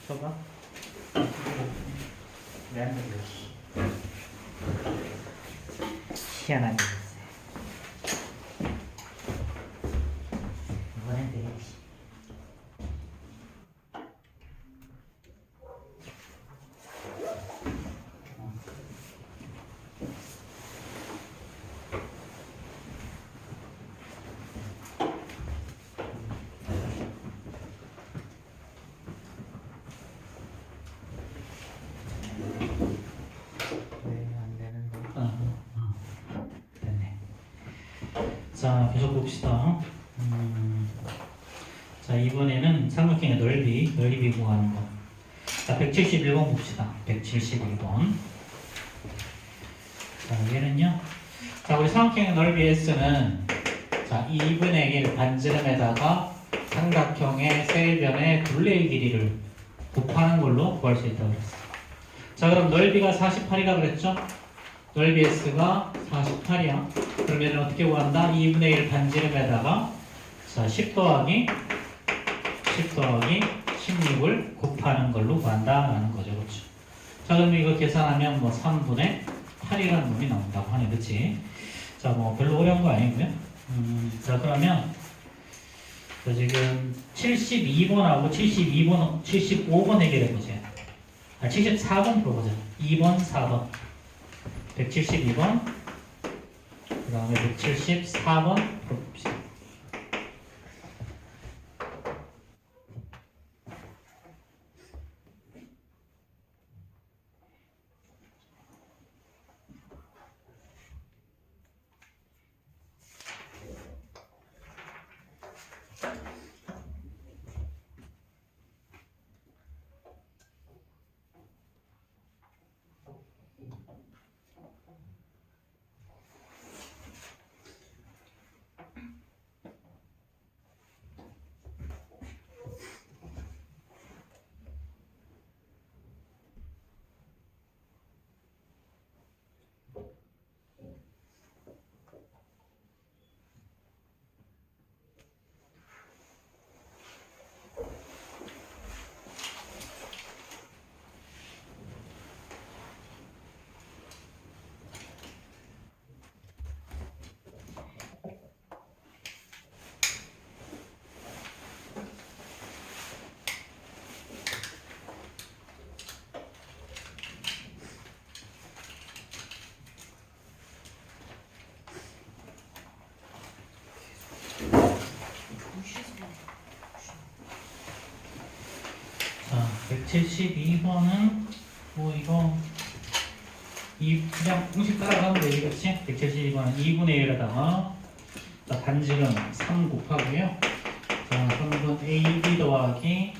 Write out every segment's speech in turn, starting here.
써봐. 왜안 되겠어? 희한하게 됐어요. 이번엔 되겠지. 자, 계속 봅시다. 자, 이번에는 삼각형의 넓이 구하는 거. 자, 171번 봅시다. 171번. 자, 얘는요. 자, 우리 삼각형의 넓이 S는 자, 2분의 1 반지름에다가 삼각형의 세변의 둘레의 길이를 곱하는 걸로 구할 수 있다고 그랬어요. 자, 그럼 넓이가 48이라 그랬죠? 넓이 S가 48이야. 그러면 어떻게 구한다? 2분의 1 반지름에다가 자, 10 더하기 16을 곱하는 걸로 구한다라는 거죠. 그렇죠? 자, 그럼 이거 계산하면 뭐 3분의 8이라는 놈이 나온다고 하네. 그치? 자, 뭐 별로 어려운 거 아니고요. 자, 그러면 자, 지금 72번하고 75번 해결해보자. 74번 풀어보자. 2번, 4번. 172번, 그 다음에 174번 풀어봅시다. 자, 172번은 뭐 이거 그냥 공식 따라가면 되겠지? 172번은 2분의 1에다가 반지름 3 곱하고요. 자, 3분 AB 더하기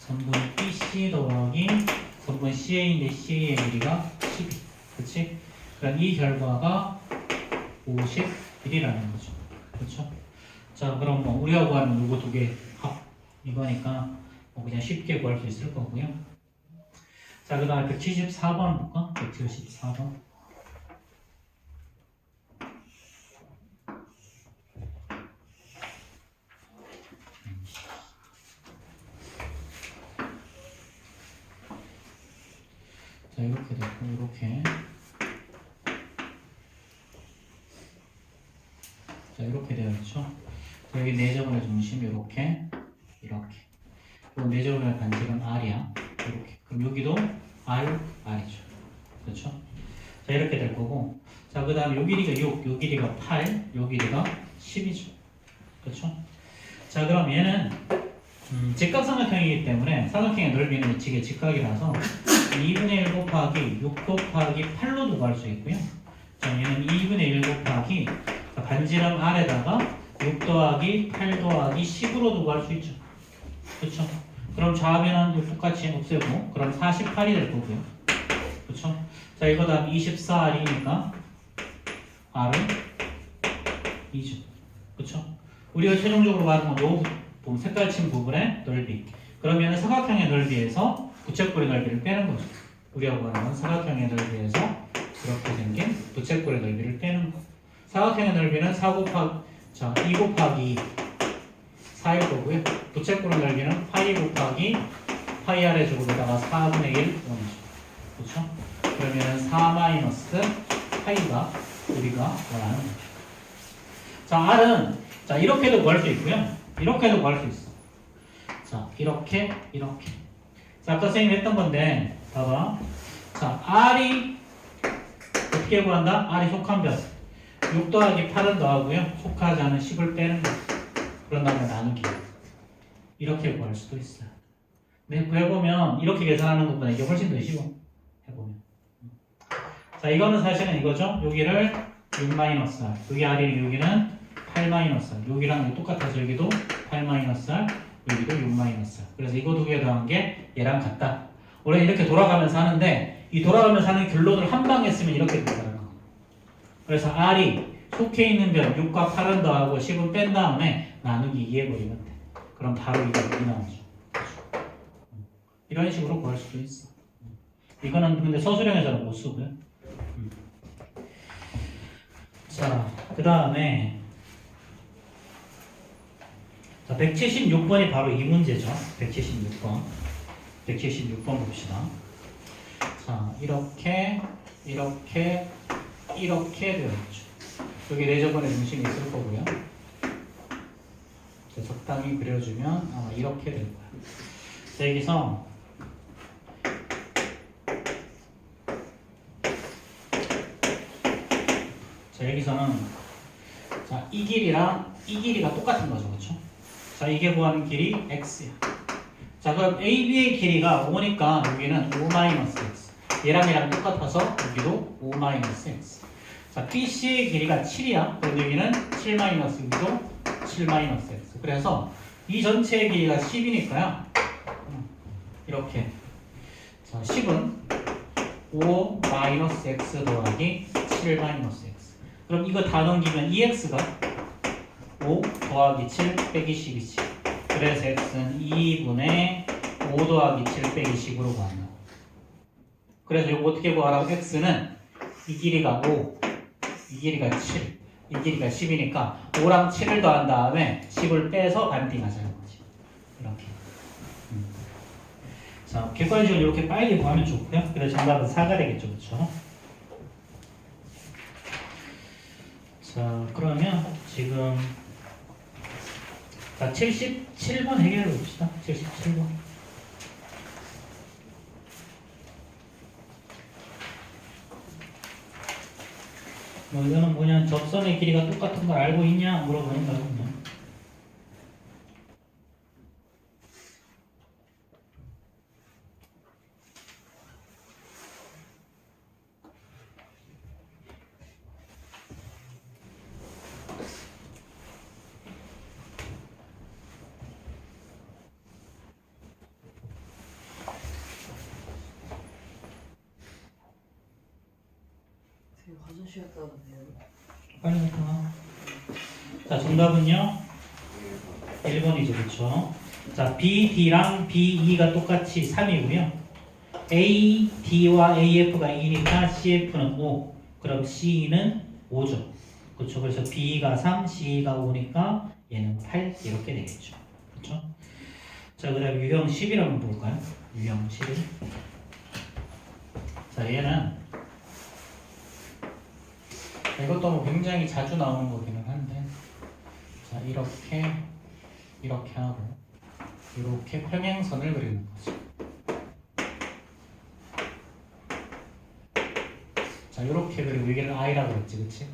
3분 BC 더하기 3분 CA인데 CA의 길이가 12. 그치? 그럼 이 결과가 51이라는 거죠. 그렇죠? 자, 그럼 뭐 우리가 구하는 요거 두 개 합 이거니까 뭐 그냥 쉽게 구할 수 있을 거고요. 자, 그 다음에 174번 볼까? 174번. 자, 이렇게 되고, 이렇게. 자, 이렇게 되어 있죠. 여기 내접근의 중심, 이렇게. 요 내접근의 반지름 R이야. 이렇게. 그럼 여기도 R이죠. 그렇죠? 자, 이렇게 될 거고. 자, 그 다음에 요 길이가 6, 요 길이가 8, 요 길이가 10이죠. 그렇죠? 자, 그럼 얘는 직각삼각형이기 때문에 삼각형의 넓이는 이치의 직각이라서 2분의 1 곱하기 6 곱하기 8로도 구할 수 있고요. 자, 얘는 2분의 1 곱하기 반지름 R에다가 6 더하기 8 더하기 10으로도 구할 수 있죠. 그렇죠? 그럼 좌변은 똑같이 없애고 그럼 48이 될 거고요. 그렇죠? 자, 이거 다음 24R이니까 R은 2죠. 그렇죠? 우리가 최종적으로 말하는 건 요 색깔 친 부분의 넓이. 그러면 사각형의 넓이에서 부채꼴의 넓이를 빼는 거죠. 우리가 말하는 사각형의 넓이에서 이렇게 생긴 부채꼴의 넓이를 빼는 거. 사각형의 넓이는 2 곱하기 4일 거고요. 부채꼴의 넓이는 8 곱하기 파이 아래 제곱에다가 4분의 1 원이죠. 그렇죠? 그러면은 4 마이너스 파이가 우리가 원하는 거죠. 자, R은 자 이렇게도 구할 수 있고요. 이렇게도 구할 수 있어. 자, 이렇게. 자, 아까 선생님이 했던 건데 봐봐. 자, R이 어떻게 구한다? R이 속한 변 6 더하기 8은 더하고요. 속하지 않은 10을 빼는 거. 그런 다음에 나누기. 이렇게 구할 수도 있어요. 근데 구해보면 이렇게 계산하는 것보다 이게 훨씬 더 쉬워. 해보면. 자, 이거는 사실은 이거죠. 여기를 6-R. 여기 R이 여기는 8-R. 여기랑 똑같아서 여기도 8-R. 여기도 6-R. 그래서 이거 두 개 더한 게 얘랑 같다. 원래 이렇게 돌아가면서 하는데 이 돌아가면서 하는 결론을 한 방에 쓰면 이렇게 된다는 거. 그래서 R이 속해 있는 변 6과 8은 더하고 10은 뺀 다음에 나누기 2해버리면 돼. 그럼 바로 이거 여기 나오죠. 이런 식으로 구할 수도 있어. 이거는 근데 서술형에서는 못 쓰고요. 자, 그 다음에 176번이 바로 이 문제죠. 176번. 176번 봅시다. 자, 이렇게 되어 있죠. 여기 레저번의 중심이 있을 거고요. 자, 적당히 그려주면 아마 이렇게 될 거예요. 자, 여기서 자, 여기서는 자, 이 길이랑 이 길이가 똑같은 거죠. 그렇죠? 자, 이게 구하는 길이 x야. 자, 그럼 AB의 길이가 5니까 여기는 5-x. 얘랑 똑같아서 여기도 5-x. 자, BC의 길이가 7이야. 그럼 여기는 7-여기도 7-x. 그래서 이 전체의 길이가 10이니까요. 이렇게. 자, 10은 5-x 더하기 7-x. 그럼 이거 다 넘기면 2x가 5 더하기 7 빼기 10이지. 그래서 x는 2분의 5 더하기 7 빼기 10으로 구한다. 그래서 이거 어떻게 구하라고? x는 이 길이가 5, 이 길이가 7, 이 길이가 10이니까 5랑 7을 더한 다음에 10을 빼서 반띵하자는 거지. 이렇게. 자, 객관식을 이렇게 빨리 구하면 좋고요. 그래서 정답은 4가 되겠죠. 그렇죠? 자, 그러면 지금 자, 77번 해결해 봅시다. 77번. 뭐 이거는 뭐냐, 접선의 길이가 똑같은 걸 알고 있냐 물어보는 거거든요. 화장실 갔다 왔네요. 빨리 갔다. 자, 정답은요 1번이죠. 그렇죠? 자, B, D랑 B, E가 똑같이 3이고요. A, D와 AF가 2니까 CF는 5. 그럼 C는 5죠. 그렇죠? 그래서 B가 3, C가 5니까 얘는 8 이렇게 되겠죠. 그렇죠? 자, 그다음 유형 10을 한번 볼까요? 유형 11. 자, 얘는 이것도 뭐 굉장히 자주 나오는 거기는 한데, 자, 이렇게 하고 이렇게 평행선을 그리는 거죠. 자, 이렇게 그리고 여기를 I라고 했지, 그치?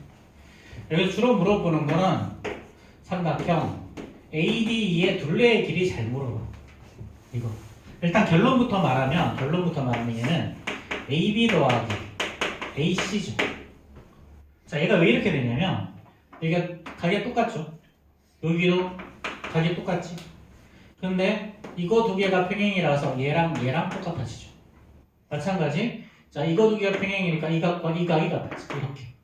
여기서 주로 물어보는 거는 삼각형 ADE의 둘레의 길이 잘 물어봐. 이거 일단 결론부터 말하면 얘는 AB 더하기 AC죠. 자, 얘가 왜 이렇게 되냐면 여기가 각이 똑같죠. 여기도 각이 똑같지. 근데 이거 두 개가 평행이라서 얘랑 똑같아지죠. 마찬가지. 자, 이거 두 개가 평행이니까 이 각과 이 각이 같아지. 이렇게.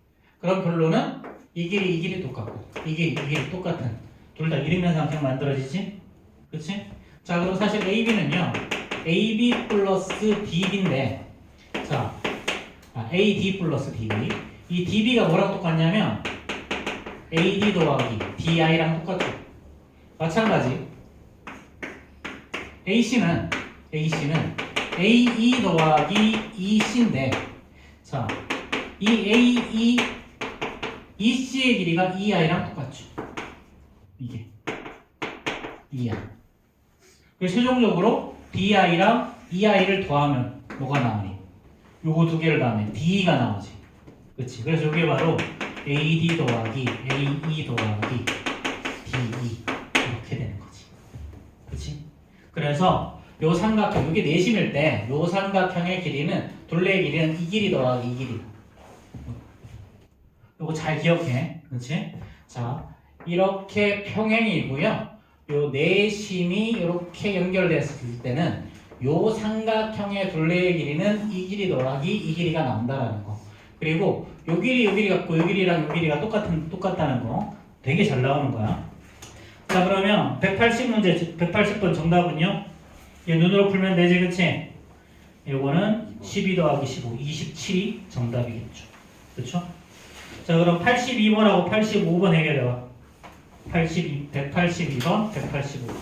그럼 결론은 이 길이 똑같고 이 길이 똑같은 둘 다 이름면 삼각형 만들어지지. 그치? 자, 그럼 사실 AB는요 AB 플러스 DB인데, 자, AD 플러스 DB. 이 DB가 뭐랑 똑같냐면 AD 더하기 DI랑 똑같죠. 마찬가지 AC는 AC는 AE 더하기 EC인데, 자, 이 AE, EC의 길이가 EI랑 똑같죠. 이게 EI. 그래서 최종적으로 DI랑 EI를 더하면 뭐가 나오니? 요거 두 개를 더하면 DE가 나오지. 그치? 그래서 이게 바로 AD 더하기 AE 더하기 DE 이렇게 되는 거지. 그치? 그래서 요 삼각형, 이게 내심일 때 요 삼각형의 길이는, 둘레의 길이는 이 길이 더하기 이 길이. 요거 잘 기억해. 그치? 자, 이렇게 평행이고요. 요 내심이 이렇게 연결됐을 때는 요 삼각형의 둘레의 길이는 이 길이 더하기 이 길이가 나온다라는 거. 그리고 요 길이 같고 요 길이랑 요 길이가 똑같다는 거. 되게 잘 나오는 거야. 자, 그러면 180문제, 180번 정답은요? 얘 눈으로 풀면 되지, 그치? 요거는 12 더하기 15, 27이 정답이겠죠. 그쵸? 자, 그럼 82번하고 85번 해결해봐. 182번, 185번.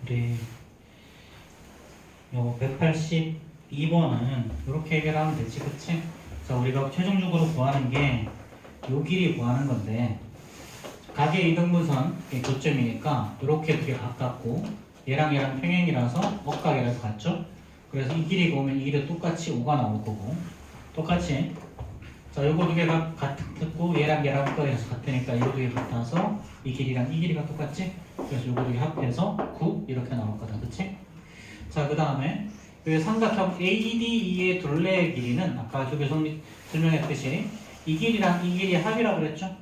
우리 요 182번은 이렇게 해결하면 되지, 그치? 자, 우리가 최종적으로 구하는 게 요 길이 구하는 건데, 각의 이등분선의 교점이니까 이렇게 되게 가깝고 얘랑 평행이라서 억각이라서 같죠? 그래서 이 길이가 오면 이 길이도 똑같이 5가 나올 거고 똑같이 자 요거 두 개가 같고 얘랑 억각이라서 같으니까 이거 두 개 같아서 이 길이랑 이 길이가 똑같지? 그래서 요거 두 개 합해서 9 이렇게 나올 거다 그치? 자 그 다음에 그 삼각형 ADE의 둘레의 길이는 아까 저기 설명했듯이 이 길이랑 이 길이의 합이라고 그랬죠?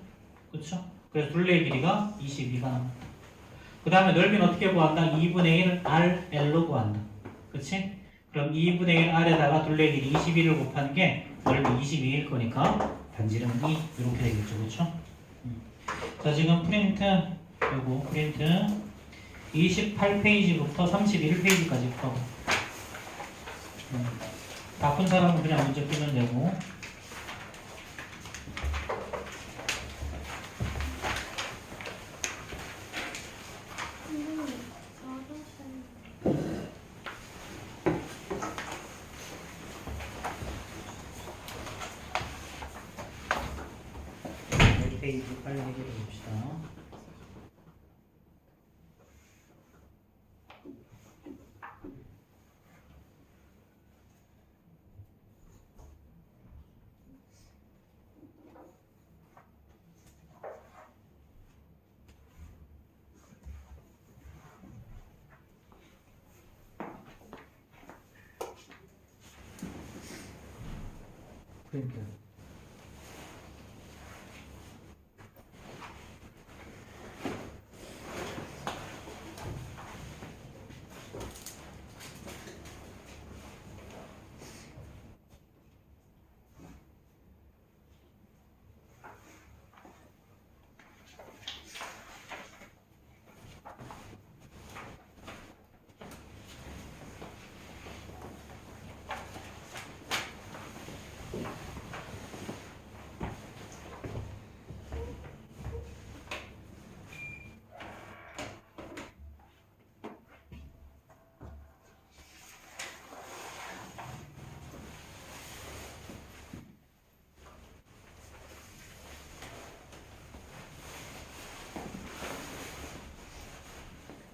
그쵸? 그래서 둘레의 길이가 22가 나옵니다. 그 다음에 넓이는 어떻게 구한다? 2분의 1 RL로 구한다. 그치? 그럼 2분의 1 R에다가 둘레의 길이 21을 곱하는 게 넓이 22일 거니까 반지름 2 이렇게 되겠죠. 그쵸? 자 지금 프린트 요거 프린트 28페이지부터 31페이지까지 푸고 다 푼 사람은 그냥 문제 풀면 되고 몇 페이지 빨리 해결해 봅시다. 프린트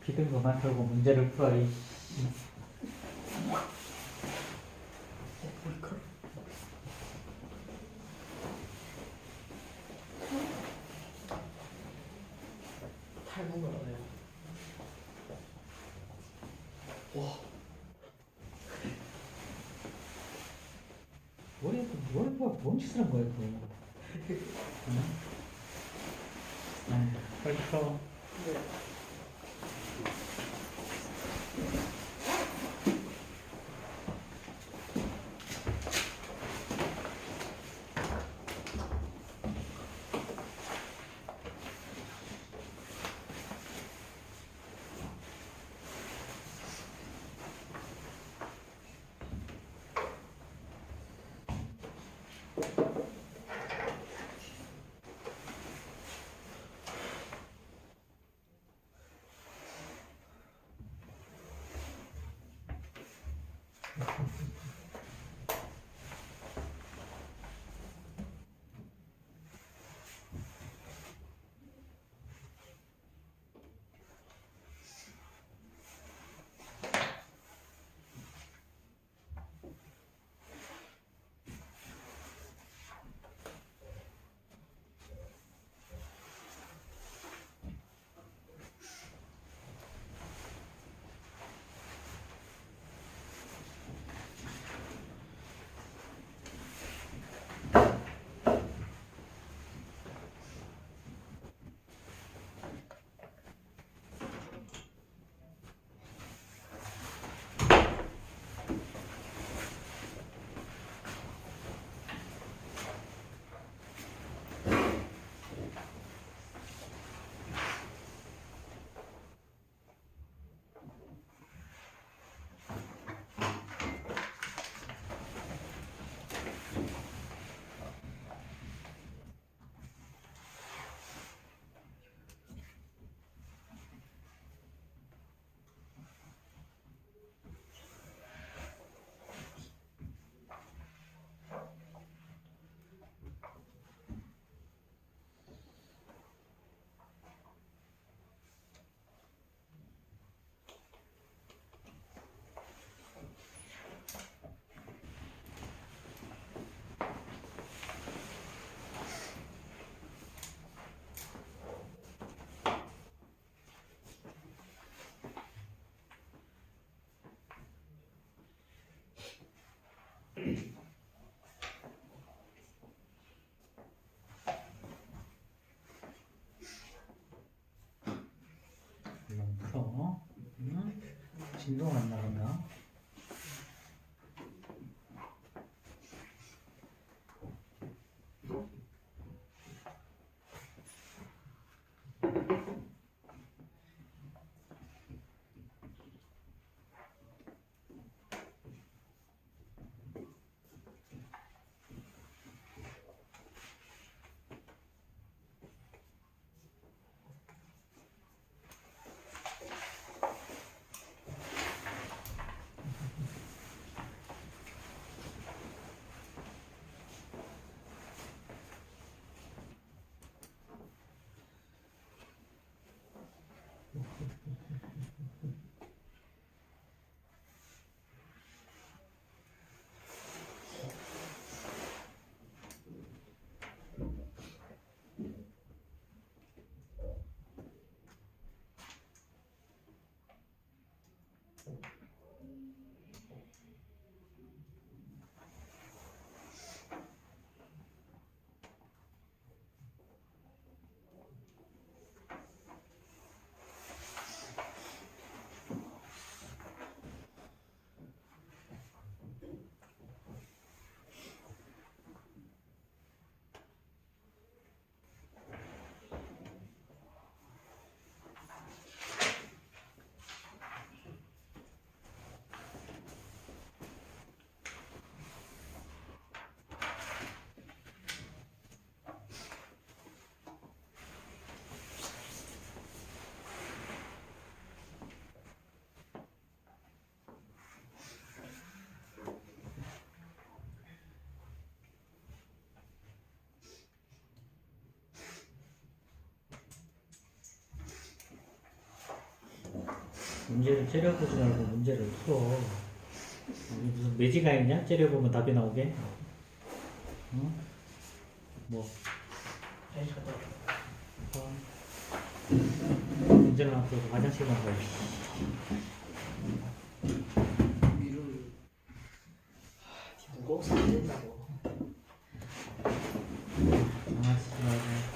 비든 것만 털고 문제를 풀어 이 닮은 거라네요. 와, 머리가 뭔 짓을 한 거야 또 빨리 풀어 네. 물론 풀어. 진동은 안 나간다. 문제를 째려보지 말고 문제를 풀어. 우리 무슨 매지가 있냐? 째려보면 답이 나오게? 응? 뭐? 다시 갔다 올게. 문제를 안 풀어서 화장실만 가야 위를 무거워서 안 된다고. 장난치지 말고.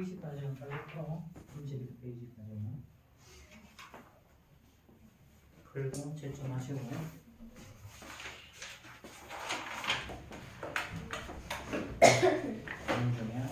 페이지까지는 빨리 풀어. 32페이지까지는 풀고 채점하시고 중에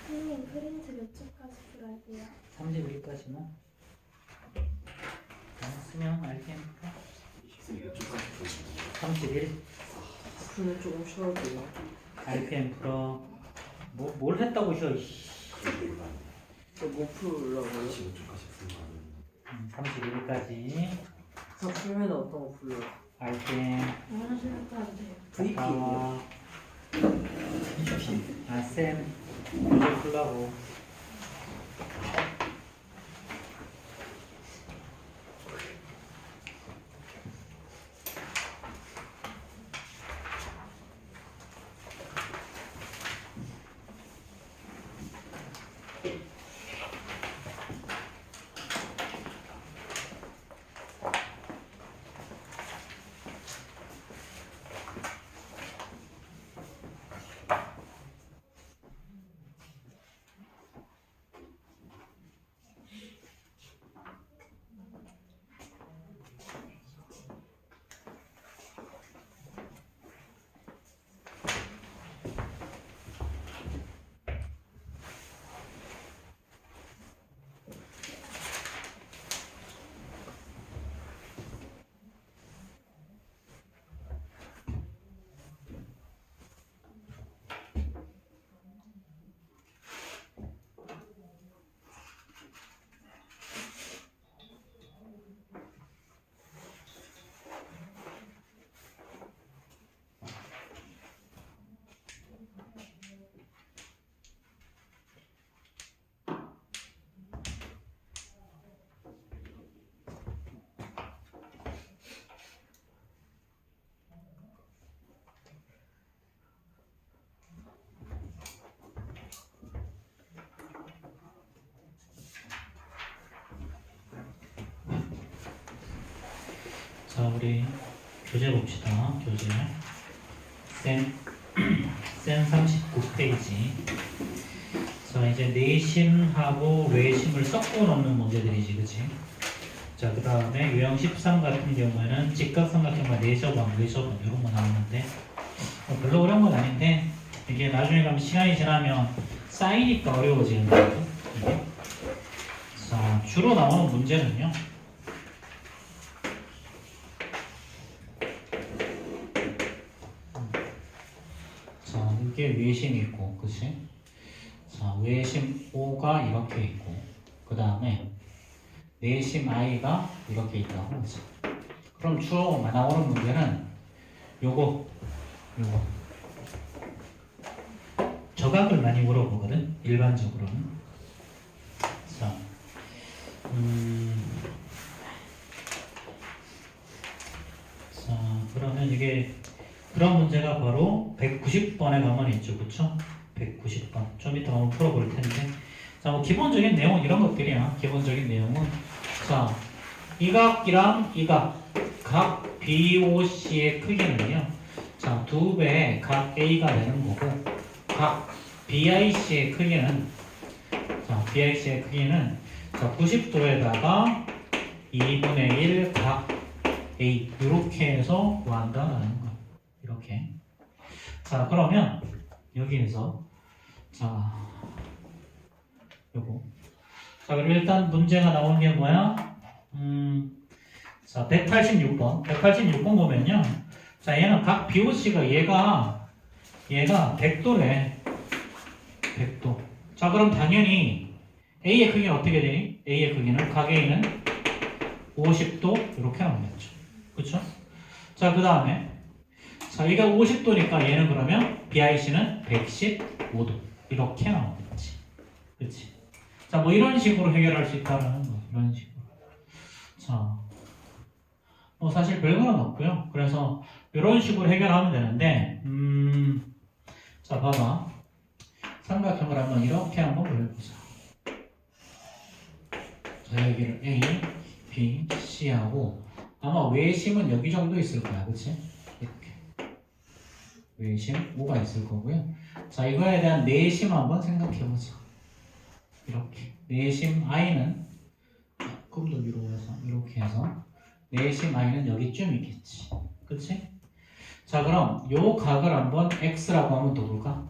선생님 프린트 몇 초까지 풀어야 돼요? 32까지만 쓰면 RPM 31 풀면 조금 쉬어도 돼요. RPM 풀어. 뭘 했다고 쉬어. 저못 풀으려고요. 31까지 저 풀면 어떤 거 풀려요? RPM 원하시는 거안 돼요. VP예요. 쌤 이제 풀라고. 자, 우리 교재 봅시다. 교재. 쌤 39페이지. 자, 이제 내심하고 외심을 섞어 놓는 문제들이지, 그치? 자, 그 다음에 유형 13 같은 경우에는 직각삼각형과 내접원, 외접원 이런 거 나오는데 별로 어려운 건 아닌데 이게 나중에 가면 시간이 지나면 쌓이니까 어려워지는 거거든. 이게. 자, 주로 나오는 문제는요. 자, 이게 외심이 있고, 그치? 자, 외심 O가 이렇게 있고, 그 다음에 내심 I가 이렇게 있다고 하지. 그럼 주로 나오는 문제는 요거 저각을 많이 물어보거든, 일반적으로는. 자, 자, 그러면 이게 그런 문제가 바로 190번에 가면 있죠, 그쵸? 190번. 좀 이따 한번 풀어볼 텐데. 자, 뭐 기본적인 내용은 이런 것들이야. 기본적인 내용은 자, 이 각이랑 이 각 BOC의 크기는요. 자, 2배의 각 A가 되는 거고, 각 BIC의 크기는 자, BIC의 크기는 자, 90도에다가 2분의 1 각 A 이렇게 해서 구한다라는 거. 이렇게. 자, 그러면 여기에서 자, 요거. 자, 그리고 일단 문제가 나오는 게 뭐야? 자, 186번. 186번 보면요. 자, 얘는 각 BOC가 얘가 100도래. 100도. 자, 그럼 당연히 A의 크기는 어떻게 되니? A의 크기는 각 A는 50도 이렇게 나오겠죠. 그쵸? 자, 그 다음에 자, 얘가 50도니까 얘는 그러면 BIC는 115도 이렇게 나오겠지. 그치? 자, 뭐 이런 식으로 해결할 수 있다는 거. 이런 식으로. 자, 뭐 사실 별거는 없고요. 그래서 이런 식으로 해결하면 되는데, 자, 봐봐. 삼각형을 한번 이렇게 한번 그려보자. 자, 여기를 A, B, C하고 아마 외심은 여기 정도 있을 거야, 그치? 이렇게 외심 O가 있을 거고요. 자, 이거에 대한 내심 한번 생각해보자. 이렇게 내심 I는 조금 더 위로 해서 이렇게 해서 내심 I는 여기쯤 있겠지, 그치? 자, 그럼 요 각을 한번 X라고 한번 더 볼까?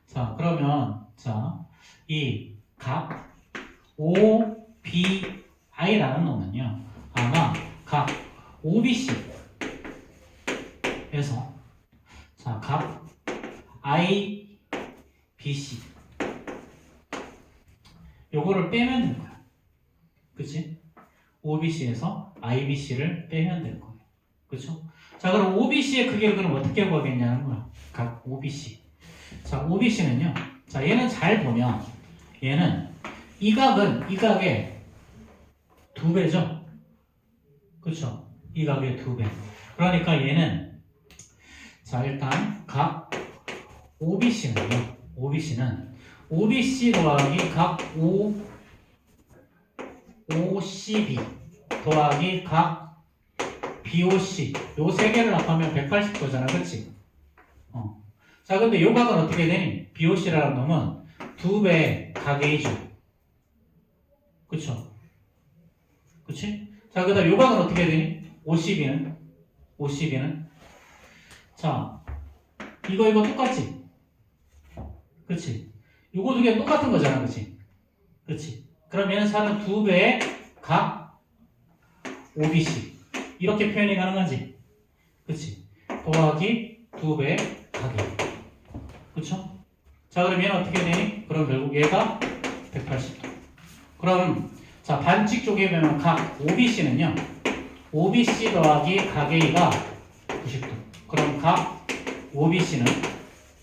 자, 그러면 자, 이 각 OBI라는 놈은요, 아마 각 OBC에서 자, 각 IBC 요거를 빼면 될 거야. 그치? OBC에서 IBC를 빼면 될 거예요. 그쵸? 자, 그럼 OBC의 크기를 그럼 어떻게 구하겠냐는 거야. 각 OBC. 자, OBC는요. 자, 얘는 잘 보면 얘는 이 각의 2배죠? 그쵸? 이 각의 2배. 그러니까 얘는 자, 일단 각 OBC는요. OBC는 OBC 더하기 각 OCB 더하기 각 BOC 요 세 개를 합하면 180도잖아, 그렇지? 자, 근데 요 각은 어떻게 되니? BOC라는 놈은 2배 각 A죠. 그쵸? 그치? 자, 그 다음 요 각은 어떻게 되니? OCB는 자, 이거 똑같지? 그치? 요거 두 개 똑같은 거잖아, 그치? 그치? 그럼 얘는 사는 2배의 각 OBC 이렇게 표현이 가능하지? 그치? 더하기 2배의 각 A. 그쵸? 자, 그럼 얘는 어떻게 되니? 그럼 결국 얘가 180도. 그럼 자, 반칙 쪽에 보면 각 OBC는요. OBC 더하기 각 A가 90도. 그럼 각 OBC는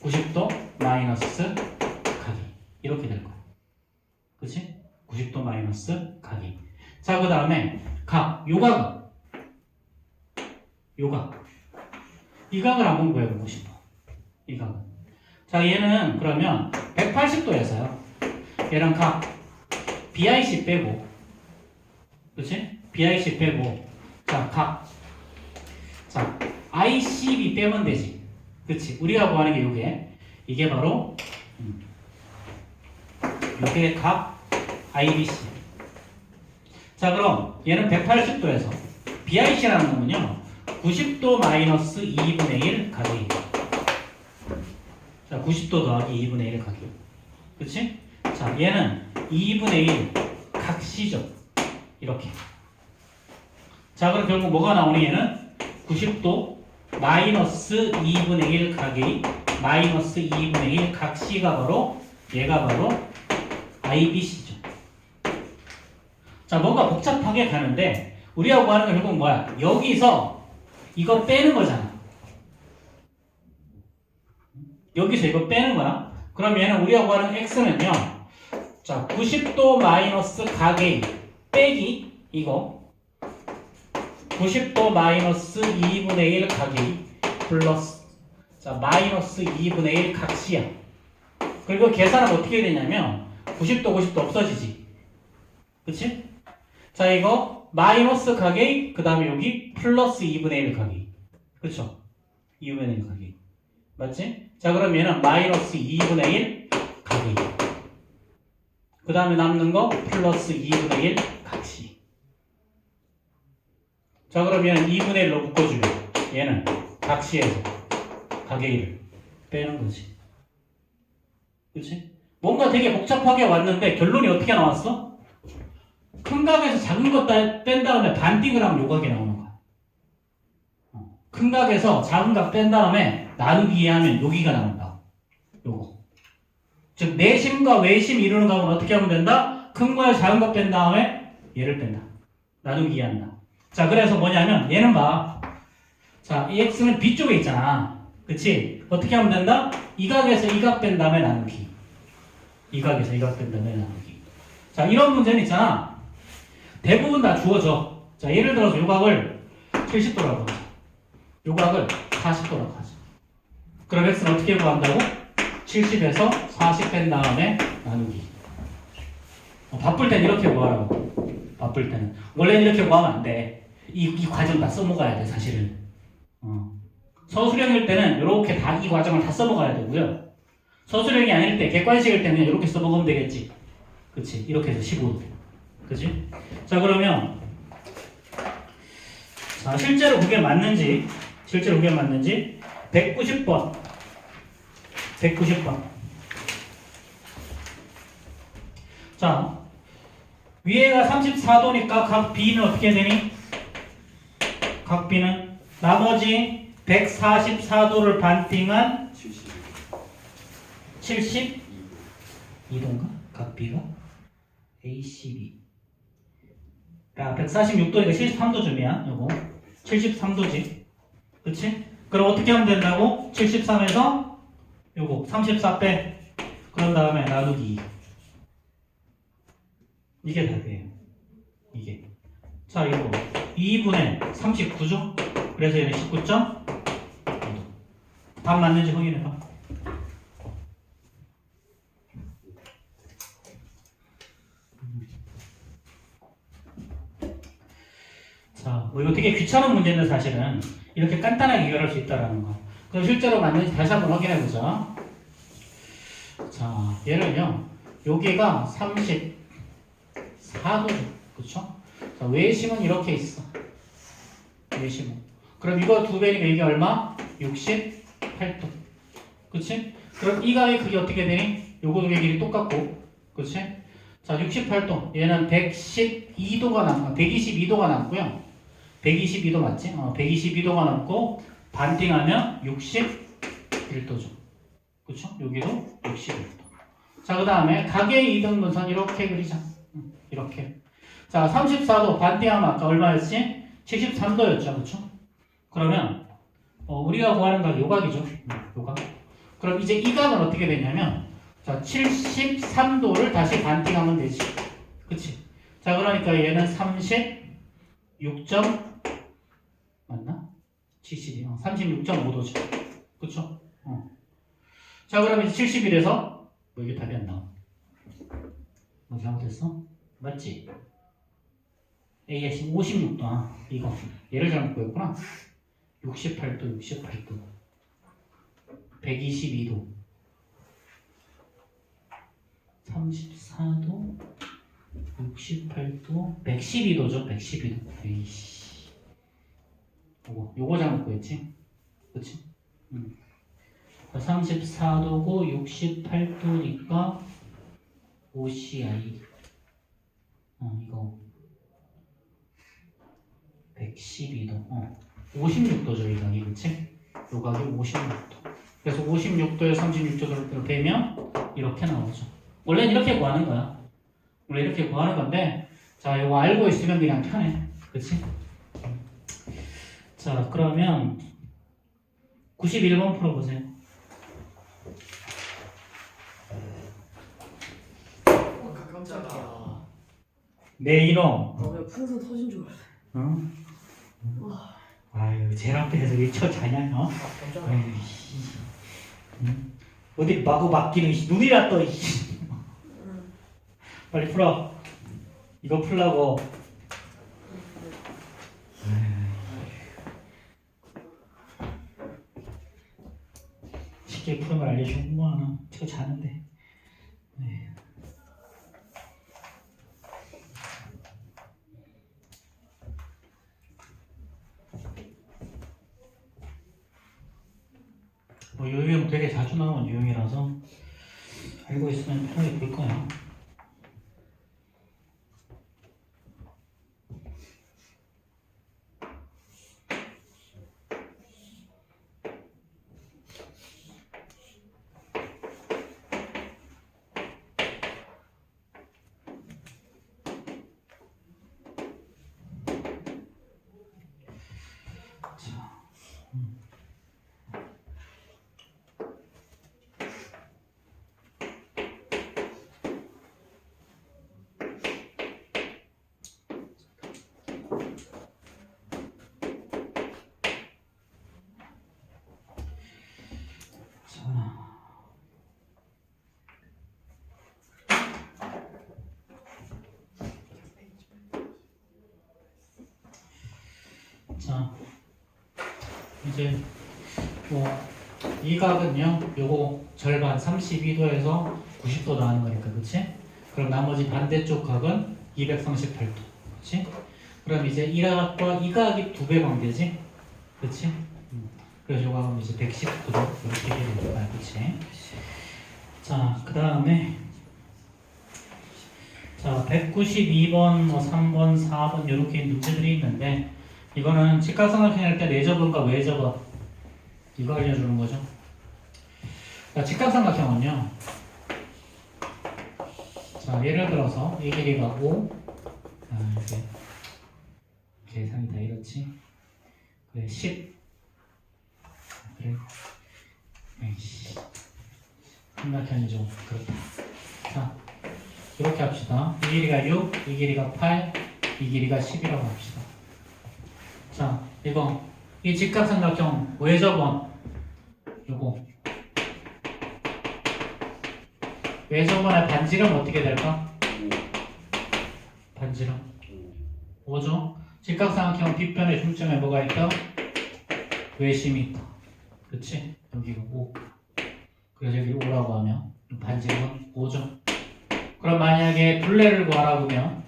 90도 마이너스 각 A. 이렇게 될 거야. 그치? 90도 마이너스 각 A. 자, 그 다음에 각 요각은 이 각을 한번 구해보고 싶어. 이 각은. 자, 얘는 그러면 180도에서요. 얘랑 각 BIC 빼고, 그치? BIC 빼고, 자, 각, 자, ICB 빼면 되지. 그치? 우리가 구하는 게 요게. 이게 바로 요게 각 IBC. 자, 그럼 얘는 180도에서 BIC라는 놈은요 90도 마이너스 2분의 1 가격이에요. 자, 90도 더하기 2분의 1 가격. 그치? 자, 얘는 2분의 1 각시죠. 이렇게. 자, 그럼 결국 뭐가 나오니? 얘는 90도 마이너스 2분의 1 가격이 마이너스 2분의 1 각시가 바로 얘가 바로 IBC죠. 자, 뭔가 복잡하게 가는데 우리가 구하는 건 결국 뭐야? 여기서 이거 빼는 거잖아. 여기서 이거 빼는 거야. 그럼 얘는 우리가 구하는 x는요. 자, 90도 마이너스 가게이 빼기 이거 90도 마이너스 2분의 1 가게이 플러스 자 마이너스 2분의 1 각시야. 그리고 계산은 어떻게 되냐면 90도 90도 없어지지. 그치? 자, 이거 마이너스 가게이 그 다음에 여기 플러스 2분의 1 가게이. 그쵸? 2분의 1 가게이. 맞지? 자, 그럼 얘는 마이너스 2분의 1 가게이. 그 다음에 남는 거 플러스 2분의 1 각시. 자, 그럼 얘는 2분의 1로 묶어주면 얘는 각시에서 가게이를 빼는 거지. 그치? 뭔가 되게 복잡하게 왔는데 결론이 어떻게 나왔어? 큰 각에서 작은 것 뺀 다음에 반띵을 하면 요 각이 나오는 거야. 큰 각에서 작은 각 뺀 다음에 나누기 하면 여기가 나온다. 요거. 즉 내심과 외심 이루는 각은 어떻게 하면 된다? 큰 거에 작은 것 뺀 다음에 얘를 뺀다. 나누기 한다. 자, 그래서 뭐냐면 얘는 봐. 자, 이 x는 B쪽에 있잖아. 그치? 어떻게 하면 된다? 이 각에서 이 각 뺀 다음에 나누기. 이 각에서 이 각 뺀 다음에 나누기. 자, 이런 문제는 있잖아. 대부분 다 주어져. 자, 예를 들어서 요 각을 70도라고 하자. 요 각을 40도라고 하자. 그럼 x는 어떻게 구한다고? 70에서 40 뺀 다음에 나누기. 바쁠 땐 이렇게 구하라고. 바쁠 때는. 원래는 이렇게 구하면 안 돼. 이 과정 다 써먹어야 돼, 사실은. 서술형일 때는 이렇게 다 이 과정을 다 써먹어야 되고요. 서술형이 아닐 때, 객관식일 때는 이렇게 써먹으면 되겠지. 그치? 이렇게 해서 15도. 그치? 자, 그러면 자, 실제로 그게 맞는지 190번 자, 위에가 34도니까 각 B는 어떻게 되니? 각 B는 나머지 144도를 반띵한 72도인가? 각 B가? ACB 야, 146도니까 73도 쯤이야. 요거 73도지. 그치? 그럼 어떻게 하면 된다고? 73에서 요거 34 빼. 그런 다음에 나누기. 이게 답이에요. 이게. 자, 이거 2분의 39죠? 그래서 얘는 19점? 답 맞는지 확인해봐. 자, 이거 되게 귀찮은 문제인데 사실은 이렇게 간단하게 해결할 수 있다는 거. 그럼 실제로 맞는지 다시 한번 확인해보자. 자, 얘는요. 여기가 34도죠. 그쵸? 자, 외심은 이렇게 있어. 외심은. 그럼 이거 2배니까 이게 얼마? 68도. 그치? 그럼 이 각의 크기 어떻게 되니? 요거 두 개 길이 똑같고. 그치? 자, 68도. 얘는 112도가 남고, 122도가 남고요. 122도 맞지? 122도가 남고, 반띵하면 61도죠. 그쵸? 여기도 61도. 자, 그 다음에 각의 이등분선 이렇게 그리자. 이렇게. 자, 34도 반띵하면 아까 얼마였지? 73도였죠. 그쵸? 그러면, 우리가 구하는 각이 요 각이죠. 요 각. 그럼 이제 이 각은 어떻게 되냐면, 자, 73도를 다시 반띵하면 되지. 그치? 자, 그러니까 얘는 36점, 맞나? 72, 36.5도죠. 그쵸? 자, 그러면 이제 71에서, 뭐 이게 답이 안 나와. 뭐 잘못했어? 맞지? A가 지금 56도, 이거. 얘를 잘못 구했구나. 68도. 122도 34도 68도 112도죠. 112도. 에이씨. 요거 잘못 구했지? 그치? 34도고 68도니까 OCI 이거 112도 56도죠. 이 각이. 그치? 요 각이 56도. 그래서 56도에 36도를 빼면 이렇게 나오죠. 원래는 이렇게 구하는 거야. 원래 이렇게 구하는 건데, 자, 이거 알고 있으면 그냥 편해. 그치? 자, 그러면 91번 풀어보세요. 깜짝이야. 네, 이놈. 왜 풍선 터진 줄 알았어. 응? 아유, 제 앞에서 일쳐 자냐, 너? 깜짝이야. 아유, 씨. 응? 어디 마구 맡기는 눈이라 또, 씨. 빨리 풀어. 이거 풀라고. 쉽게 푸는 걸 알려주면 뭐하나. 저 자는데. 네. 뭐 유형 되게 자주 나오는 유형이라서 알고 있으면 편하게 볼 거야. 자, 이제 이 각은요, 요거 절반 32도에서 90도 나오는 거니까, 그치? 그럼 나머지 반대쪽 각은 238도, 그치? 그럼 이제 이 각과 이 각이 2배 관계지, 그치? 그래서 요 각은 이제 119도 이렇게 되는 거야, 그치? 자, 그 다음에 자, 192번, 뭐 3번, 4번 이렇게 문제들이 있는데 이거는 직각삼각형일 때 내접원과 외접원 이거 알려주는 거죠. 자, 직각삼각형은요. 자, 예를 들어서 이 길이가 5 이렇게 계산이 다 이렇지. 그래 10 그래 에이씨 삼각형이 좀 그렇다. 자, 이렇게 합시다. 이 길이가 6, 이 길이가 8, 이 길이가 10이라고 합시다. 자, 이거 이 직각삼각형 외접원 요거 외접원의 반지름 어떻게 될까? 반지름 5죠? 직각삼각형 빗변의 중점에 뭐가 있다? 외심이 있다. 그치? 여기가 5. 그래서 여기 5라고 하면 반지름은 5죠. 그럼 만약에 둘레를 구하라고 하면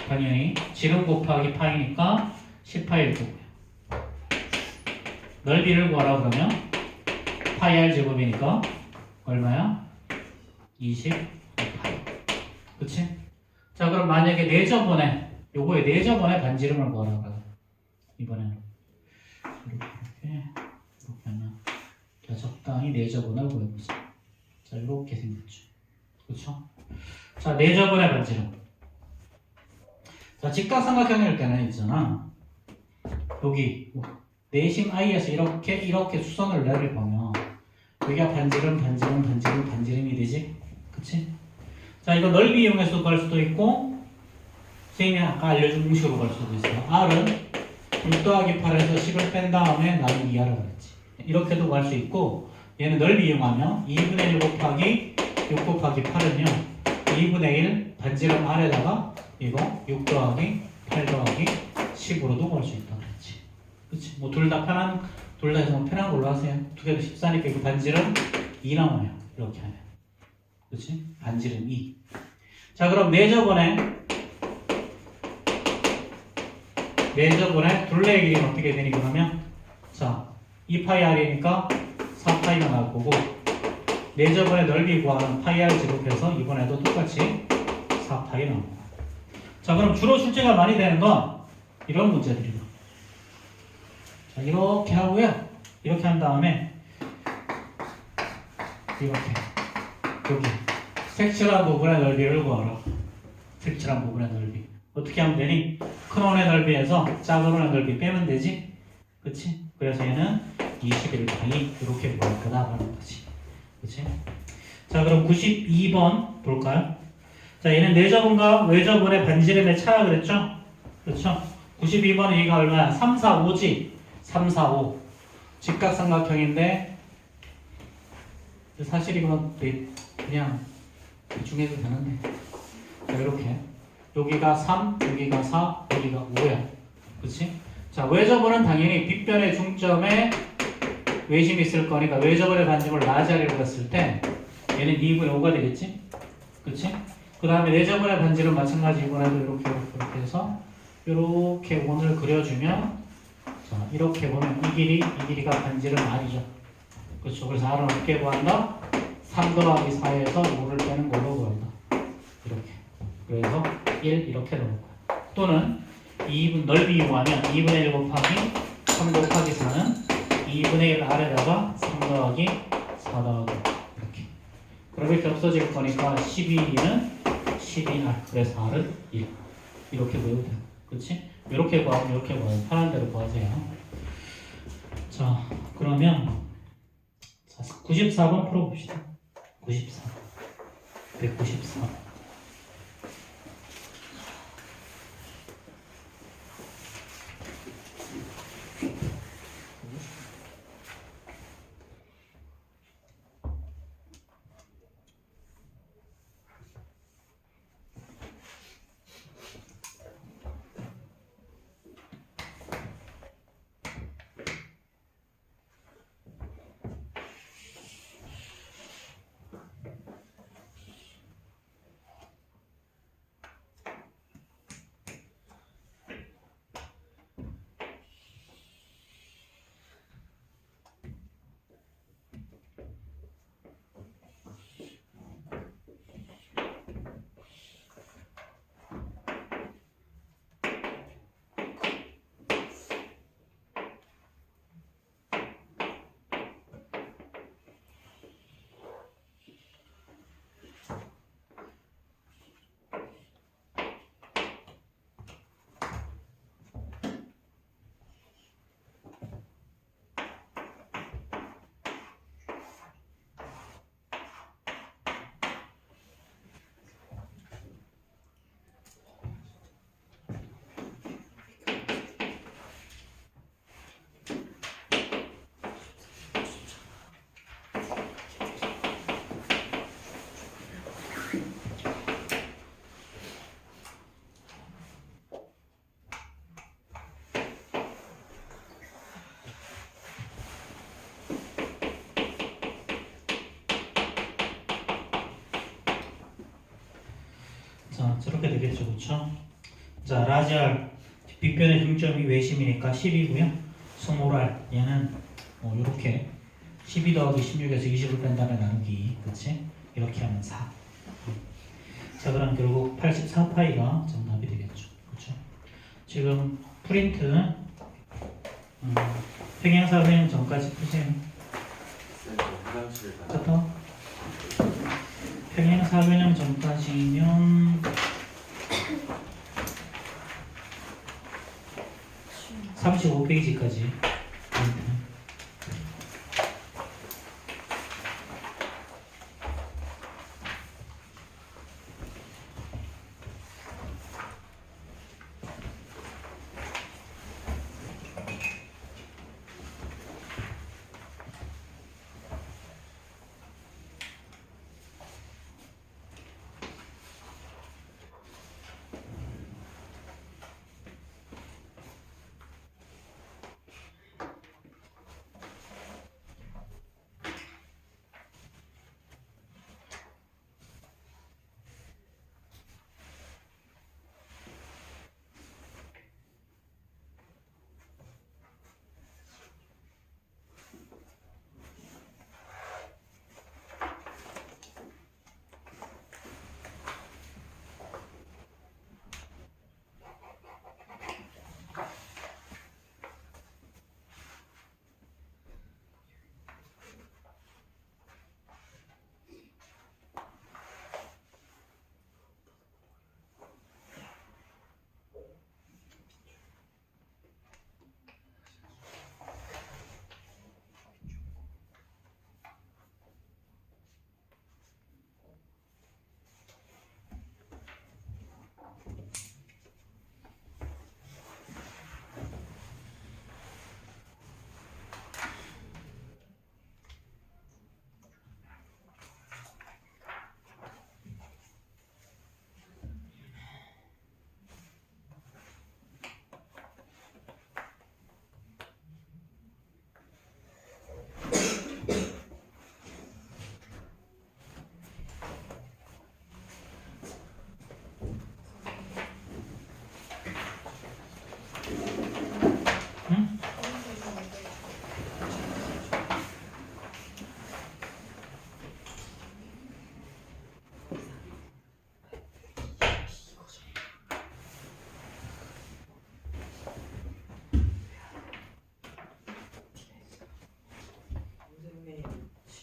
당연히 지름 곱하기 파이니까 18일 거고요. 넓이를 구하라고 하면 파이 r 제곱이니까 얼마야? 20 파이. 그치? 자, 그럼 만약에 내접원에 요거에 내접원의 반지름을 구하라고 하면 이번에는 이렇게 하면 자, 적당히 내접원을 구해보자. 자, 이렇게 생겼죠. 그쵸? 자, 내접원의 반지름. 자, 직각삼각형일 때는 있잖아. 여기 내심 I에서 이렇게 수선을 내려보면 여기가 반지름이 되지? 그치? 자, 이거 넓이 이용해서 구할 수도 있고 선생님이 아까 알려준 공식으로 구할 수도 있어요. R은 6 더하기 8에서 10을 뺀 다음에 나누기 2R을 그랬지. 이렇게도 구할 수 있고 얘는 넓이 이용하면 2분의 1 곱하기 6 곱하기 8은요 2분의 1 반지름 R에다가 이거 6 더하기 8 더하기 10으로도 구할 수 있다 그랬지. 그치? 뭐 둘 다 편한 둘 다 해서 편한 걸로 하세요. 두 개도 14니까 이거 반지름 2 나와요. 이렇게 하면. 그렇지? 반지름 2. 자, 그럼 내저번에 둘레의 길이는 어떻게 되니 그러면? 자, 2파이 r이니까 4파이가 나올 거고 내저번에 넓이 구하는 파이 r 제곱해서 이번에도 똑같이 4파이 나올 거야. 자, 그럼 주로 출제가 많이 되는 건 이런 문제들이다. 자, 이렇게 하고요. 이렇게 한 다음에 이렇게 여기 색칠한 부분의 넓이를 구하라. 색칠한 부분의 넓이 어떻게 하면 되니? 큰 원의 넓이에서 작은 원의 넓이 빼면 되지? 그치? 그래서 얘는 21파이 이렇게 구할 거다 하는 거지. 그치? 자, 그럼 92번 볼까요? 자, 얘는 내저분과 외저분의 반지름의 차라 그랬죠? 그렇죠? 92번은 얘가 얼마야? 3, 4, 5지? 3, 4, 5 직각삼각형인데 사실 이건 그냥 대충 해도 되는데 자, 이렇게 여기가 3, 여기가 4, 여기가 5야. 그치? 자, 외저분은 당연히 빗변의 중점에 외심이 있을 거니까 외저분의 반지름을 나자리로 했을 때 얘는 2분의 5가 되겠지? 그치? 그 다음에 내저분의 반지름 마찬가지 이번에도 이렇게 해서 이렇게 원을 그려주면 자, 이렇게 보면 이 길이가 반지름 r이죠. 그렇죠? 그래서 r은 어떻게 구한다? 3 더하기 4에서 5를 빼는 걸로 구한다. 이렇게. 그래서 1 이렇게 넣을 거야. 또는 2분 넓이 구하면 2분의 1 곱하기 3 곱하기 4는 2분의 1 r에다가 3 더하기 4 더하기 이렇게. 그럼 이렇게 없어질 거니까 12는 12r. 그래서 r은 1. 이렇게 외우면 돼요. 그렇지? 이렇게 구하고 이렇게 구하고 편한 대로 구하세요. 자, 그러면 94번 풀어봅시다. 94. 194. 자, 저렇게 되겠죠, 그렇죠? 자, 라지 R 빗변의 중점이 외심이니까 10이고요. 스몰 r 얘는 이렇게 12 더하기 16에서 20을 뺀 다음에 나누기, 그렇지? 이렇게 하면 4. 자, 그럼 결국 84파이가 정답이 되겠죠, 그렇죠? 지금 프린트 평행사 변형 전까지 푸세요. 카터 평행사 변형 전까지면 35페이지까지.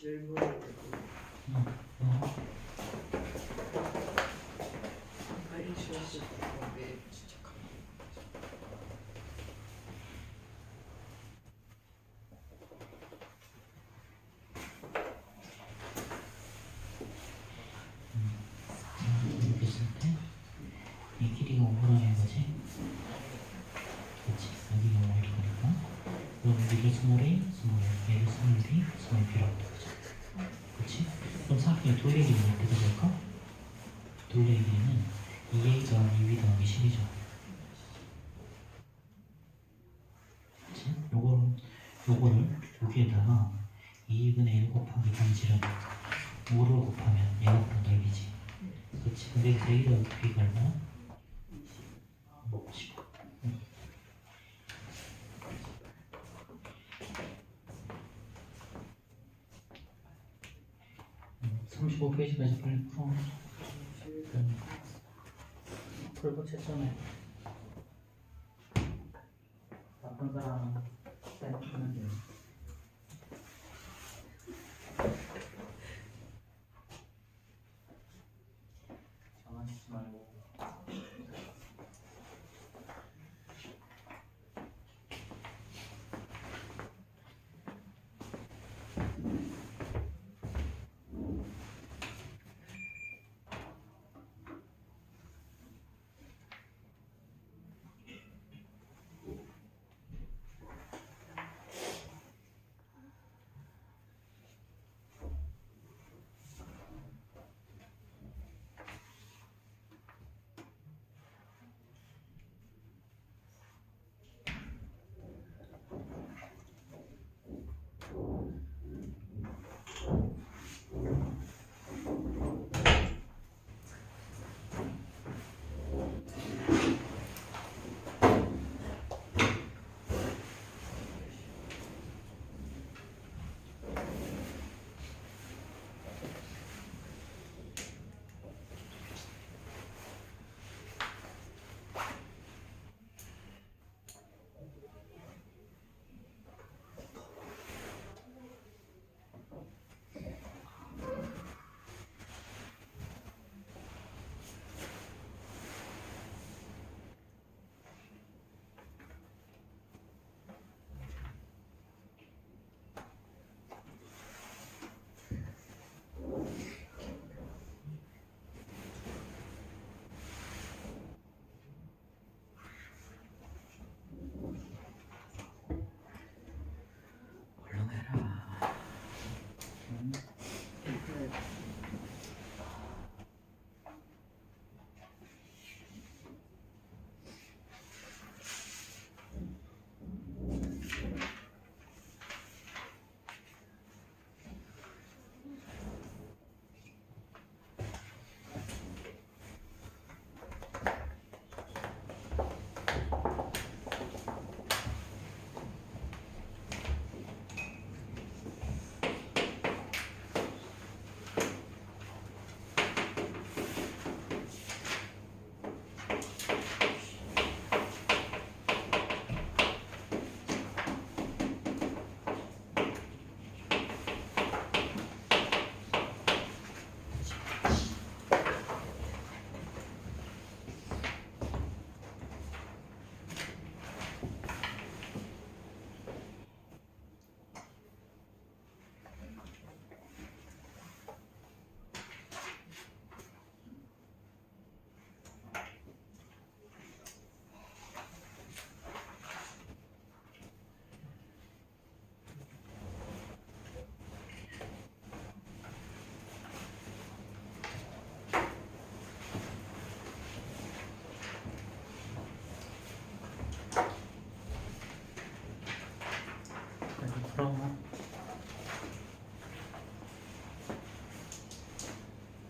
질문을 빨리 시험지 왜 진짜 이렇게 쓸 때 이 길이가 5라는 거지? 그렇지. 여기가 5이니까 그럼 여기를 스몰 a, 스몰 a, 얘를 스몰 b, 스몰 b라고 되죠. 그렇지? 그럼 사각형의 둘레 길이는 어떻게 될까? 둘레 길이는 2a 더하기 2b 더하기 10이죠. 그렇지? 요거를 여기에다가 2분의 1 곱하기 반지름 5를 곱하면 얘가 바로 넓이지. 그렇지? 근데 여기서 a 더하기 b가 얼마나? 10. 35페이지까지 빨리 풀어. 풀고 채점해. 나쁜 사람은 땡큐면 돼요. 장난치지 말고.